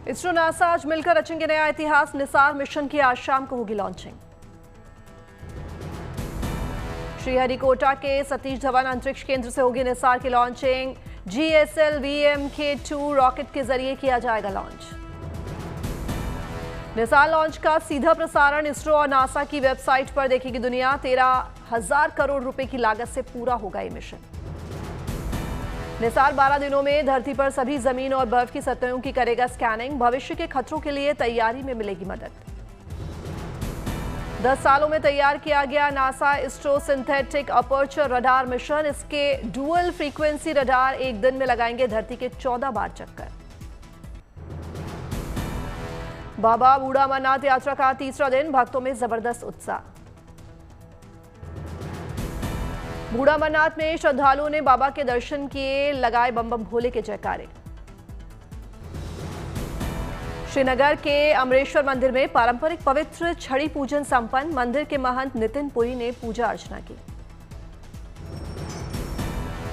ISRO NASA आज मिलकर रचेंगे नया इतिहास। निसार मिशन की आज शाम को होगी लॉन्चिंग। श्रीहरिकोटा के सतीश धवन अंतरिक्ष केंद्र से होगी निसार की लॉन्चिंग। GSLV-MK2 रॉकेट के जरिए किया जाएगा लॉन्च। निसार लॉन्च का सीधा प्रसारण इसरो और नासा की वेबसाइट पर देखेगी दुनिया। 13,000 करोड़ रुपए की लागत से पूरा होगा ये मिशन। निसार 12 दिनों में धरती पर सभी जमीन और बर्फ की सतहों की करेगा स्कैनिंग। भविष्य के खतरों के लिए तैयारी में मिलेगी मदद। 10 सालों में तैयार किया गया NASA ISRO synthetic aperture radar mission. इसके डुअल फ्रीक्वेंसी रडार एक दिन में लगाएंगे धरती के 14 बार चक्कर। बाबा बूढ़ा अमरनाथ यात्रा का तीसरा दिन, भक्तों में जबरदस्त उत्साह। बूढ़ा अमरनाथ में श्रद्धालुओं ने बाबा के दर्शन किए, लगाए बम बम भोले के जयकारे। श्रीनगर के अमरेश्वर मंदिर में पारंपरिक पवित्र छड़ी पूजन संपन्न। मंदिर के महंत नितिन पुरी ने पूजा अर्चना की।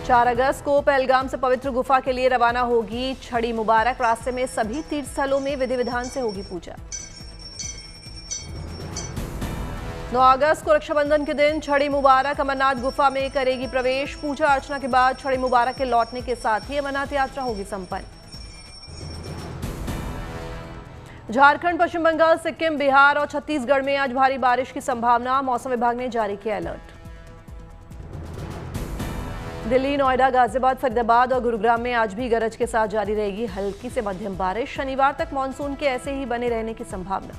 4 अगस्त को पहलगाम से पवित्र गुफा के लिए रवाना होगी छड़ी मुबारक। रास्ते में सभी तीर्थ स्थलों में विधि विधान से होगी पूजा। 9 अगस्त को रक्षाबंधन के दिन छड़ी मुबारक अमरनाथ गुफा में करेगी प्रवेश। पूजा अर्चना के बाद छड़ी मुबारक के लौटने के साथ ही अमरनाथ यात्रा होगी संपन्न। झारखंड, पश्चिम बंगाल, सिक्किम, बिहार और छत्तीसगढ़ में आज भारी बारिश की संभावना। मौसम विभाग ने जारी किया अलर्ट। दिल्ली, नोएडा, गाजियाबाद, फरीदाबाद और गुरुग्राम में आज भी गरज के साथ जारी रहेगी हल्की से मध्यम बारिश। शनिवार तक मानसून के ऐसे ही बने रहने की संभावना।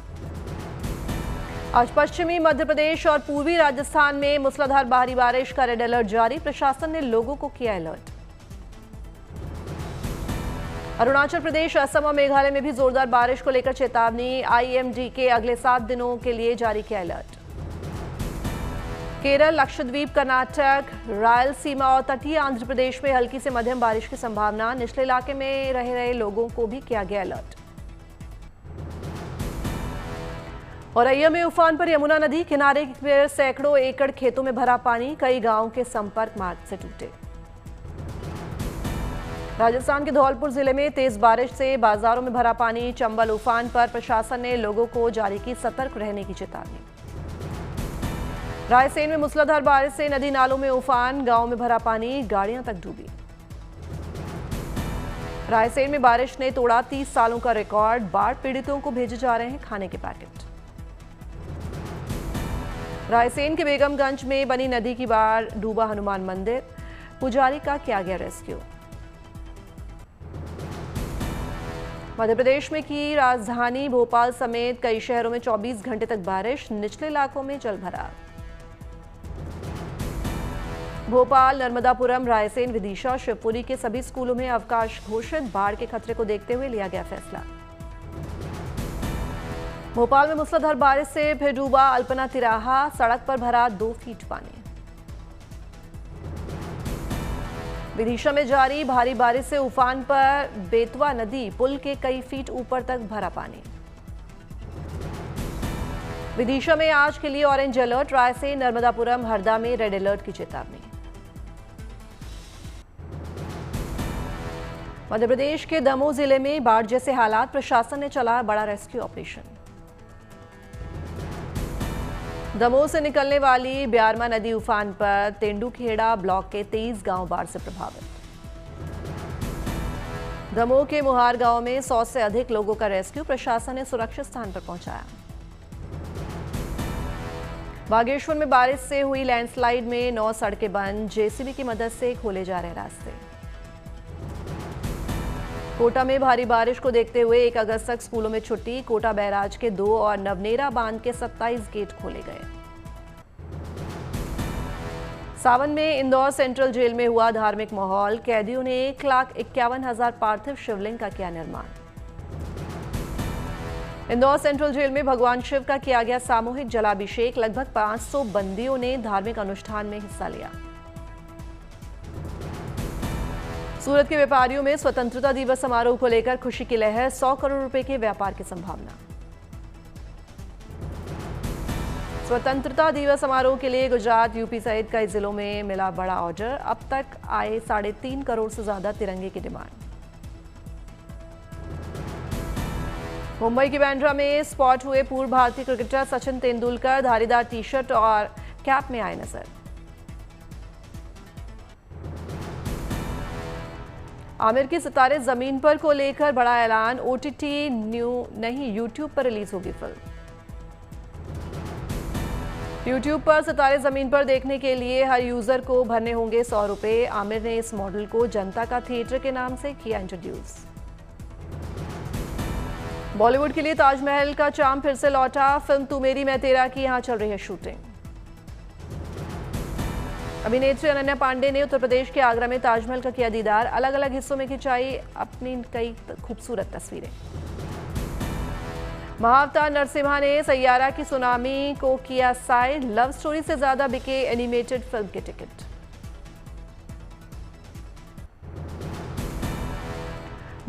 आज पश्चिमी मध्य प्रदेश और पूर्वी राजस्थान में मूसलाधार भारी बारिश का रेड अलर्ट जारी। प्रशासन ने लोगों को किया अलर्ट। अरुणाचल प्रदेश, असम और मेघालय में भी जोरदार बारिश को लेकर चेतावनी। IMD के अगले 7 दिनों के लिए जारी किया अलर्ट। केरल, लक्षद्वीप, कर्नाटक, रायलसीमा और तटीय आंध्र प्रदेश में हल्की से मध्यम बारिश की संभावना। निचले इलाके में रह रहे लोगों को भी किया गया अलर्ट। औरैया में उफान पर यमुना नदी किनारे पर सैकड़ों एकड़ खेतों में भरा पानी। कई गांवों के संपर्क मार्ग से टूटे। राजस्थान के धौलपुर जिले में तेज बारिश से बाजारों में भरा पानी। चंबल उफान पर, प्रशासन ने लोगों को जारी की सतर्क रहने की चेतावनी। रायसेन में मूसलाधार बारिश से नदी नालों में उफान। गांव में भरा पानी, गाड़ियां तक डूबी। रायसेन में बारिश ने तोड़ा 30 सालों का रिकॉर्ड। बाढ़ पीड़ितों को भेजे जा रहे हैं खाने के पैकेट। रायसेन के बेगमगंज में बनी नदी की बाढ़, डूबा हनुमान मंदिर। पुजारी का किया गया रेस्क्यू। मध्य प्रदेश में की राजधानी भोपाल समेत कई शहरों में 24 घंटे तक बारिश। निचले इलाकों में जलभराव। भोपाल, नर्मदापुरम, रायसेन, विदिशा और शिवपुरी के सभी स्कूलों में अवकाश घोषित। बाढ़ के खतरे को देखते हुए लिया गया फैसला। भोपाल में मूसलाधार बारिश से फिर डूबा अल्पना तिराहा। सड़क पर भरा 2 फीट पानी। विदिशा में जारी भारी बारिश से उफान पर बेतवा नदी पुल के कई फीट ऊपर तक भरा पानी। विदिशा में आज के लिए ऑरेंज अलर्ट। रायसेन, नर्मदापुरम, हरदा में रेड अलर्ट की चेतावनी। मध्य प्रदेश के दमोह जिले में बाढ़ जैसे हालात। प्रशासन ने चलाया बड़ा रेस्क्यू ऑपरेशन। दमोह से निकलने वाली ब्यारमा नदी उफान पर। तेंदुखेड़ा ब्लॉक के 23 गांव बाढ़ से प्रभावित। दमोह के मुहार गांव में 100 से अधिक लोगों का रेस्क्यू। प्रशासन ने सुरक्षित स्थान पर पहुंचाया। बागेश्वर में बारिश से हुई लैंडस्लाइड में 9 सड़कें बंद। JCB की मदद से खोले जा रहे रास्ते। कोटा में भारी बारिश को देखते हुए 1 अगस्त तक स्कूलों में छुट्टी। कोटा बैराज के 2 और नवनेरा बांध के 27 गेट खोले गए। सावन में इंदौर सेंट्रल जेल में हुआ धार्मिक माहौल। कैदियों ने 1,51,000 पार्थिव शिवलिंग का किया निर्माण। इंदौर सेंट्रल जेल में भगवान शिव का किया गया सामूहिक जलाभिषेक। लगभग 500 बंदियों ने धार्मिक अनुष्ठान में हिस्सा लिया। सूरत के व्यापारियों में स्वतंत्रता दिवस समारोह को लेकर खुशी की लहर। 100 करोड़ रुपए के व्यापार की संभावना। स्वतंत्रता दिवस समारोह के लिए गुजरात, यूपी सहित कई जिलों में मिला बड़ा ऑर्डर। अब तक आए 3.5 करोड़ से ज्यादा तिरंगे की डिमांड। मुंबई की बांद्रा में स्पॉट हुए पूर्व भारतीय क्रिकेटर सचिन तेंदुलकर धारीदार टी शर्ट और कैप में आए नजर। आमिर की सितारे जमीन पर को लेकर बड़ा ऐलान, ओटीटी नहीं यूट्यूब पर रिलीज होगी फिल्म। यूट्यूब पर सितारे जमीन पर देखने के लिए हर यूजर को भरने होंगे 100 रुपए। आमिर ने इस मॉडल को जनता का थिएटर के नाम से किया इंट्रोड्यूस। बॉलीवुड के लिए ताजमहल का चार्म फिर से लौटा, फिल्म तू मेरी मैं तेरा की यहां चल रही है शूटिंग। अभिनेत्री अनन्या पांडे ने उत्तर प्रदेश के आगरा में ताजमहल का किया दीदार, अलग अलग हिस्सों में खिंचाई अपनी कई खूबसूरत तस्वीरें। महाअवतार नरसिम्हा ने सैयारा की सुनामी को किया साइड, लव स्टोरी से ज्यादा बिके एनिमेटेड फिल्म के टिकट।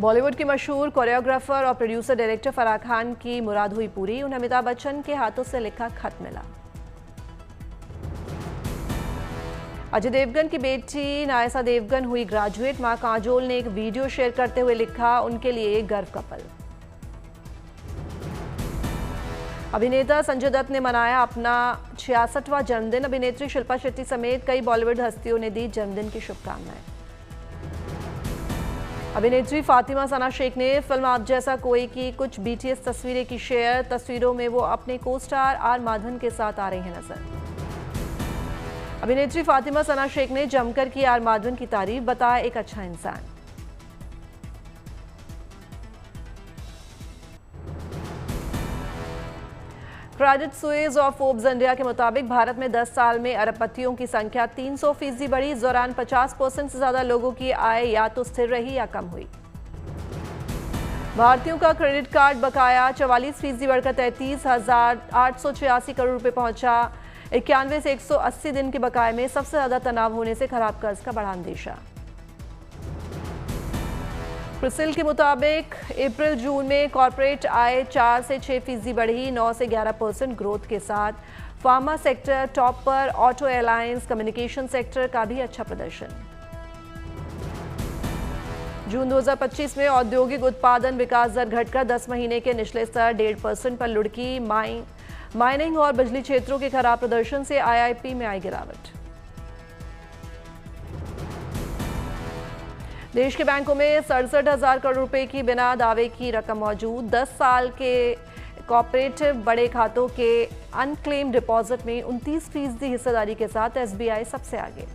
बॉलीवुड के मशहूर कोरियोग्राफर और प्रोड्यूसर डायरेक्टर फराह खान की मुराद हुई पूरी, उन्हें अमिताभ बच्चन के हाथों से लिखा खत मिला। अजय देवगन की बेटी नायसा देवगन हुई ग्रेजुएट, मां काजोल ने एक वीडियो शेयर करते हुए लिखा, उनके लिए एक गर्व का पल। अभिनेता संजय दत्त ने मनाया अपना 66वां जन्मदिन, अभिनेत्री शिल्पा शेट्टी समेत कई बॉलीवुड हस्तियों ने दी जन्मदिन की शुभकामनाएं। अभिनेत्री फातिमा सना शेख ने फिल्म आप जैसा कोई की कुछ बीटीएस तस्वीरें की शेयर, तस्वीरों में वो अपने को स्टार आर माधवन के साथ आ रही हैं नजर। अभिनेत्री फातिमा सना शेख ने जमकर की आर माधवन की तारीफ, बताया एक अच्छा इंसान। क्रेडिट सुइज और फोर्ब्स इंडिया के मुताबिक भारत में 10 साल में अरबपतियों की संख्या 300% बढ़ी। इस दौरान 50% से ज्यादा लोगों की आय या तो स्थिर रही या कम हुई। भारतीयों का क्रेडिट कार्ड बकाया 44% बढ़कर 33,886 करोड़ रुपए पहुंचा। 91 से 180 दिन के बकाये में सबसे ज्यादा तनाव होने से खराब कर्ज का बड़ा अंदेशा। क्रिसिल के मुताबिक अप्रैल जून में कॉर्पोरेट आय 4 से 6% बढ़ी, 9 से 11% ग्रोथ के साथ। फार्मा सेक्टर टॉप पर, ऑटो एयरलाइंस कम्युनिकेशन सेक्टर का भी अच्छा प्रदर्शन। जून 2025 में औद्योगिक उत्पादन विकास दर घटकर 10 महीने के निचले स्तर 1.5% पर लुढ़की। माइनिंग और बिजली क्षेत्रों के खराब प्रदर्शन से आईआईपी में आई गिरावट। देश के बैंकों में 67,000 करोड़ रुपए की बिना दावे की रकम मौजूद। 10 साल के कॉर्पोरेटिव बड़े खातों के अनक्लेम डिपॉजिट में 29% हिस्सेदारी के साथ एसबीआई सबसे आगे।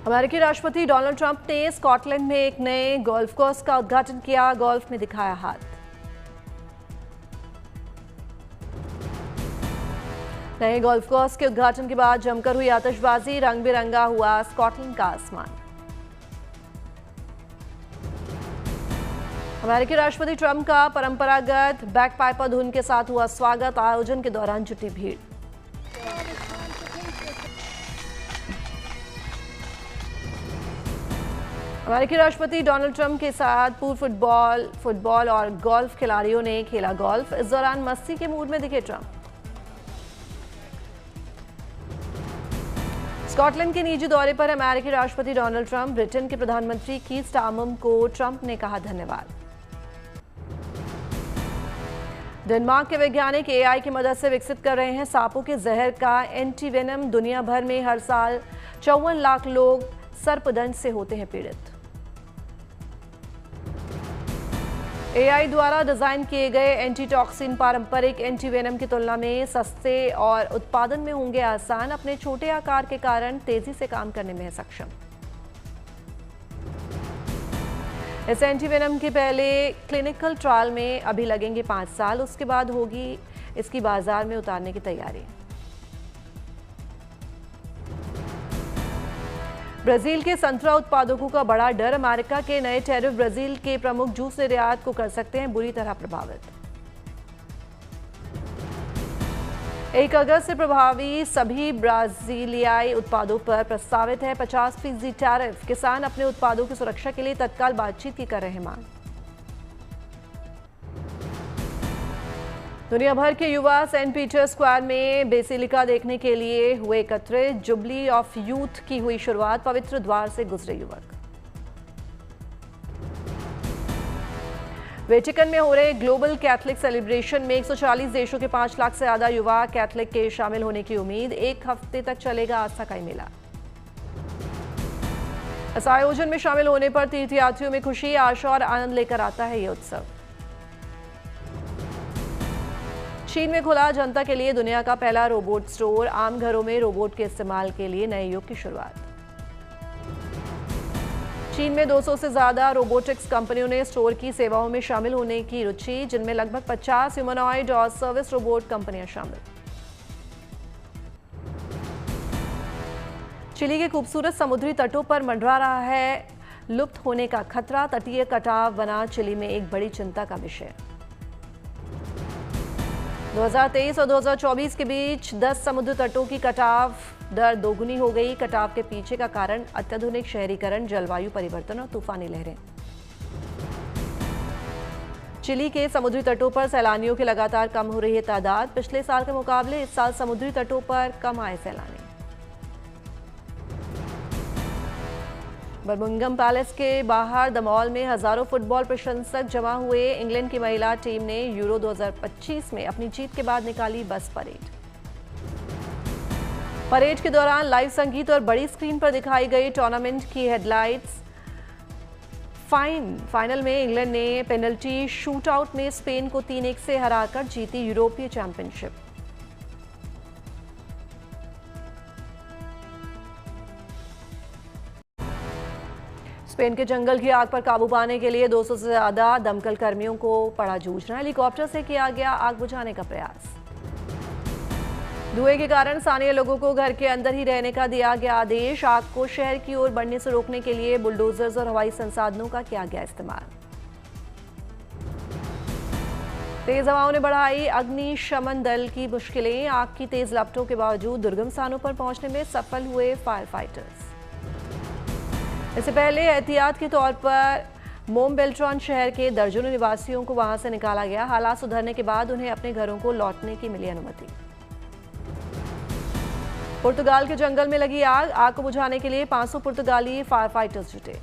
अमेरिकी राष्ट्रपति डोनाल्ड ट्रंप ने स्कॉटलैंड में एक नए गोल्फ कोर्स का उद्घाटन किया, गोल्फ में दिखाया हाथ। नए गोल्फ कोर्स के उद्घाटन के बाद जमकर हुई आतिशबाजी, रंग बिरंगा हुआ स्कॉटलैंड का आसमान। अमेरिकी राष्ट्रपति ट्रंप का परंपरागत बैकपाइपर धुन के साथ हुआ स्वागत, आयोजन के दौरान जुटी भीड़। अमेरिकी राष्ट्रपति डोनाल्ड ट्रंप के साथ पूर्व फुटबॉल और गोल्फ खिलाड़ियों ने खेला गोल्फ। इस दौरान मस्ती के मूड में दिखे ट्रंप। स्कॉटलैंड के निजी दौरे पर अमेरिकी राष्ट्रपति डोनाल्ड ट्रंप, ब्रिटेन के प्रधानमंत्री कीर स्टारमर को ट्रंप ने कहा धन्यवाद। डेनमार्क के वैज्ञानिक एआई की मदद से विकसित कर रहे हैं सांपों के जहर का एंटीवेनम। दुनिया भर में हर साल 54 लाख लोग सर्पदंश से होते हैं पीड़ित। एआई द्वारा डिजाइन किए गए एंटीटॉक्सिन पारंपरिक एंटीवेनम की तुलना में सस्ते और उत्पादन में होंगे आसान, अपने छोटे आकार के कारण तेजी से काम करने में है सक्षम। इस एंटीवेनम के पहले क्लिनिकल ट्रायल में अभी लगेंगे 5 साल, उसके बाद होगी इसकी बाजार में उतारने की तैयारी। ब्राजील के संतरा उत्पादकों का बड़ा डर, अमेरिका के नए टैरिफ ब्राजील के प्रमुख जूस निर्यात को कर सकते हैं बुरी तरह प्रभावित। 1 अगस्त से प्रभावी सभी ब्राजीलियाई उत्पादों पर प्रस्तावित है 50% टैरिफ। किसान अपने उत्पादों की सुरक्षा के लिए तत्काल बातचीत की कर रहे हैं मांग। दुनिया भर के युवा सेंट पीटर स्क्वायर में बेसिलिका देखने के लिए हुए एकत्रित। जुबली ऑफ यूथ की हुई शुरुआत, पवित्र द्वार से गुजरे युवक। वेटिकन में हो रहे ग्लोबल कैथलिक सेलिब्रेशन में 140 देशों के 5 लाख से ज्यादा युवा कैथलिक के शामिल होने की उम्मीद। 1 हफ्ते तक चलेगा आस्था का मेला। इस आयोजन में शामिल होने पर तीर्थयात्रियों में खुशी, आशा और आनंद लेकर आता है ये उत्सव। चीन में खुला जनता के लिए दुनिया का पहला रोबोट स्टोर। आम घरों में रोबोट के इस्तेमाल के लिए नए युग की शुरुआत। चीन में 200 से ज्यादा रोबोटिक्स कंपनियों ने स्टोर की सेवाओं में शामिल होने की रुचि, जिनमें लगभग 50 ह्यूमनॉइड और सर्विस रोबोट कंपनियां शामिल। चिली के खूबसूरत समुद्री तटों पर मंडरा रहा है लुप्त होने का खतरा। तटीय कटाव बना चिली में एक बड़ी चिंता का विषय। 2023 और 2024 के बीच 10 समुद्र तटों की कटाव दर दोगुनी हो गई। कटाव के पीछे का कारण अत्याधुनिक शहरीकरण, जलवायु परिवर्तन और तूफानी लहरें। चिली के समुद्री तटों पर सैलानियों की लगातार कम हो रही है तादाद। पिछले साल के मुकाबले इस साल समुद्री तटों पर कम आए सैलानी। बर्मिंघम पैलेस के बाहर द मॉल में हजारों फुटबॉल प्रशंसक जमा हुए। इंग्लैंड की महिला टीम ने यूरो 2025 में अपनी जीत के बाद निकाली बस परेड। परेड के दौरान लाइव संगीत और बड़ी स्क्रीन पर दिखाई गई टूर्नामेंट की हेडलाइट्स। फाइनल में इंग्लैंड ने पेनल्टी शूटआउट में स्पेन को 3-1 से हराकर जीती यूरोपीय चैंपियनशिप। स्पेन के जंगल की आग पर काबू पाने के लिए 200 से ज्यादा दमकल कर्मियों को पड़ा जूझना। हेलीकॉप्टर से किया गया आग बुझाने का प्रयास। धुएं के कारण स्थानीय लोगों को घर के अंदर ही रहने का दिया गया आदेश। आग को शहर की ओर बढ़ने से रोकने के लिए बुलडोजर्स और हवाई संसाधनों का किया गया इस्तेमाल। तेज हवाओं ने बढ़ाई अग्निशमन दल की मुश्किलें। आग की तेज लपटों के बावजूद दुर्गम स्थानों पर पहुंचने में सफल हुए फायर फाइटर्स। इससे पहले एहतियात के तौर पर मोमबेल्ट्रॉन शहर के दर्जनों निवासियों को वहां से निकाला गया। हालात सुधरने के बाद उन्हें अपने घरों को लौटने की मिली अनुमति। पुर्तगाल के जंगल में लगी आग को बुझाने के लिए 500 पुर्तगाली फायर फाइटर्स जुटे।